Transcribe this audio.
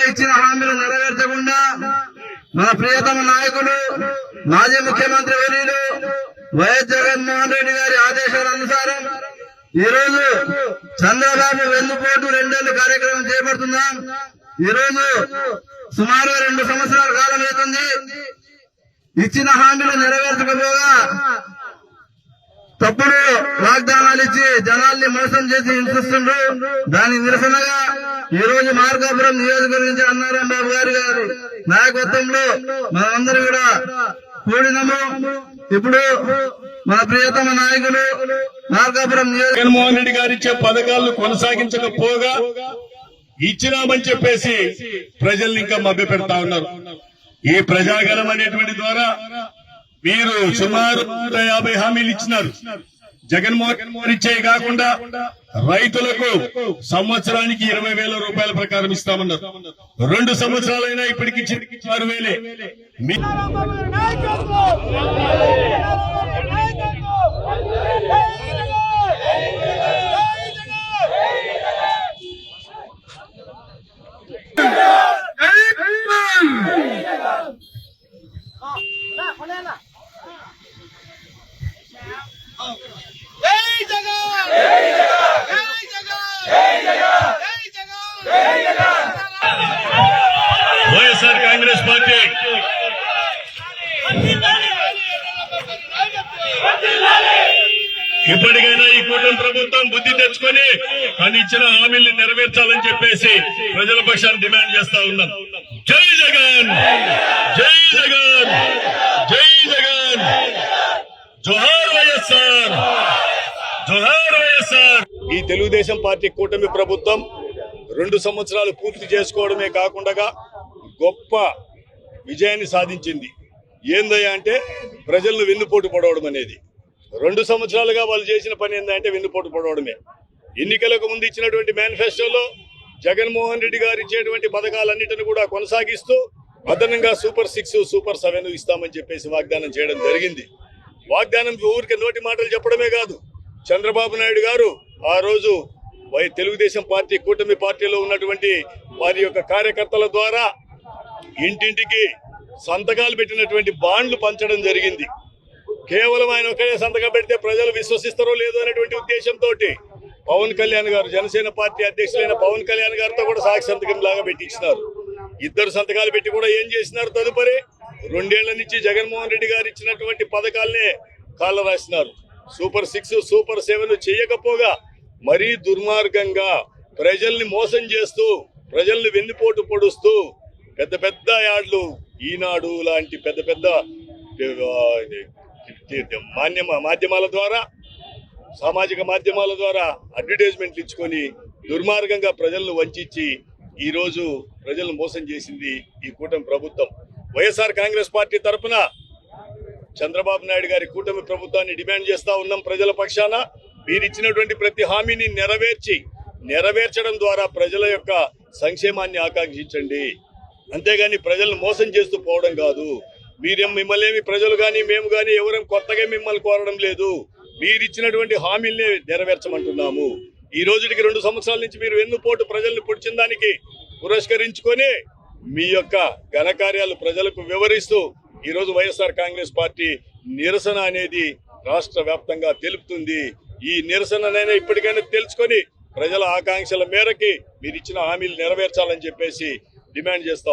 ఇచ్చిన హామీలు నెరవేర్చకుండా మన ప్రియతమ నాయకులు మాజీ ముఖ్యమంత్రి వర్యులు వైఎస్ జగన్మోహన్ రెడ్డి గారి ఆదేశాల అనుసారం ఈ రోజు చంద్రబాబు వెన్నుపోటు 2 ఏళ్ల కార్యక్రమం చేపడుతున్నాం. ఈ రోజు సుమారు 2 సంవత్సరాల కాలం అవుతుంది. ఇచ్చిన హామీలు నెరవేర్చకపోగా తప్పుడు వాగ్దానాలు ఇచ్చి జనాల్ని మోసం చేసి హింసిస్తుండ్రు. దాని నిరసనగా ఈ రోజు మార్కాపురం నియోజకవర్గం నుంచి అన్నారాం బాబు గారి నాయకత్వంలో మనందరూ కూడా కూడినము. ఇప్పుడు మన ప్రియతమ నాయకులు మార్కాపురం జగన్మోహన్ రెడ్డి గారు ఇచ్చే పథకాలను కొనసాగించకపోగా ఇచ్చినామని చెప్పేసి ప్రజల్ని ఇంకా మభ్య పెడతా ఉన్నారు. ఈ ప్రజాగలం అనేటువంటి ద్వారా మీరు సుమారు 150 హామీలు ఇచ్చినారు. జగన్మోహన్ ఇచ్చే కాకుండా రైతులకు సంవత్సరానికి 20,000 రూపాయల ప్రకారం ఇస్తామన్నారు. 2 సంవత్సరాలైనా ఇప్పటికి 6,000. వైఎస్ఆర్ కాంగ్రెస్ పార్టీ ఇప్పటికైనా ఈ కూటమి ప్రభుత్వం బుద్ధి తెచ్చుకొని అని ఇచ్చిన హామీల్ని నెరవేర్చాలని చెప్పేసి ప్రజల పక్షాన్ని డిమాండ్ చేస్తా ఉన్నాం. జై జగన్, జై జగన్, జై జగన్, జోహార్ వైఎస్ఆర్, జోహార్ వైఎస్ఆర్. ఈ తెలుగుదేశం పార్టీ కూటమి ప్రభుత్వం 2 సంవత్సరాలు పూర్తి చేసుకోవడమే కాకుండా గొప్ప విజయాన్ని సాధించింది. ఏందయ్యా అంటే ప్రజలను వెన్నుపోటు పడవడం అనేది. 2 సంవత్సరాలుగా వాళ్ళు చేసిన పని ఏందంటే వెన్నుపోటు పడవడమే. ఎన్నికలకు ముందు ఇచ్చినటువంటి మేనిఫెస్టోలో జగన్మోహన్ రెడ్డి గారు ఇచ్చేటువంటి పథకాలన్నిటిని కూడా కొనసాగిస్తూ అదనంగా సూపర్ 6, సూపర్ 7 ఇస్తామని చెప్పేసి వాగ్దానం చేయడం జరిగింది. వాగ్దానం ఊరికి నోటి మాటలు చెప్పడమే కాదు, చంద్రబాబు నాయుడు గారు ఆ రోజు తెలుగుదేశం పార్టీ కూటమి పార్టీలో ఉన్నటువంటి వారి యొక్క కార్యకర్తల ద్వారా ఇంటింటికి సంతకాలు పెట్టినటువంటి బాండ్లు పంచడం జరిగింది. కేవలం ఆయన ఒకరే సంతకం పెడితే ప్రజలు విశ్వసిస్తారో లేదో అనేటువంటి ఉద్దేశంతో పవన్ కళ్యాణ్ గారు, జనసేన పార్టీ అధ్యక్షులైన పవన్ కళ్యాణ్ గారితో కూడా సాక్షి సంతకం లాగా పెట్టించినారు. 2 సంతకాలు పెట్టి కూడా ఏం చేసినారు, తదుపరి 2 ఏళ్ల నుంచి జగన్మోహన్ రెడ్డి గారు ఇచ్చినటువంటి పథకాలనే కాళ్ళ రాసినారు. సూపర్ 6, సూపర్ 7 చేయకపోగా మరీ దుర్మార్గంగా ప్రజల్ని మోసం చేస్తూ ప్రజల్ని వెన్నుపోటు పొడుస్తూ పెద్ద పెద్ద యాడ్లు, ఈనాడు లాంటి పెద్ద పెద్ద మాధ్యమాల ద్వారా, సామాజిక మాధ్యమాల ద్వారా అడ్వర్టైజ్మెంట్లు ఇచ్చుకొని దుర్మార్గంగా ప్రజలను వంచి ఈరోజు ప్రజలను మోసం చేసింది ఈ కూటమి ప్రభుత్వం. వైఎస్ఆర్ కాంగ్రెస్ పార్టీ తరఫున చంద్రబాబు నాయుడు గారి కూటమి ప్రభుత్వాన్ని డిమాండ్ చేస్తా ఉన్నాం. ప్రజల పక్షాన మీరు ఇచ్చినటువంటి ప్రతి హామీని నెరవేర్చడం ద్వారా ప్రజల యొక్క సంక్షేమాన్ని ఆకాంక్షించండి, అంతేగాని ప్రజలను మోసం చేస్తూ పోవడం కాదు. మిమ్మల్ని ప్రజలు కానీ మేము కానీ ఎవరం కొత్తగా మిమ్మల్ని కోరడం లేదు. మీరు ఇచ్చినటువంటి హామీల్ని నెరవేర్చమంటున్నాము. ఈ రోజుకి 2 సంవత్సరాల నుంచి మీరు వెన్నుపోటు ప్రజల్ని పొడిచిన దానికి పురస్కరించుకొని మీ యొక్క ఘనకార్యాలు ప్రజలకు వివరిస్తూ ఈరోజు వైఎస్ఆర్ కాంగ్రెస్ పార్టీ నిరసన అనేది రాష్ట్ర వ్యాప్తంగా తెలుపుతుంది. ఈ నిరసననైనా ఇప్పటికైనా తెలుసుకొని ప్రజల ఆకాంక్షల మేరకి మీరు ఇచ్చిన హామీలు నెరవేర్చాలని చెప్పేసి డిమాండ్ చేస్తా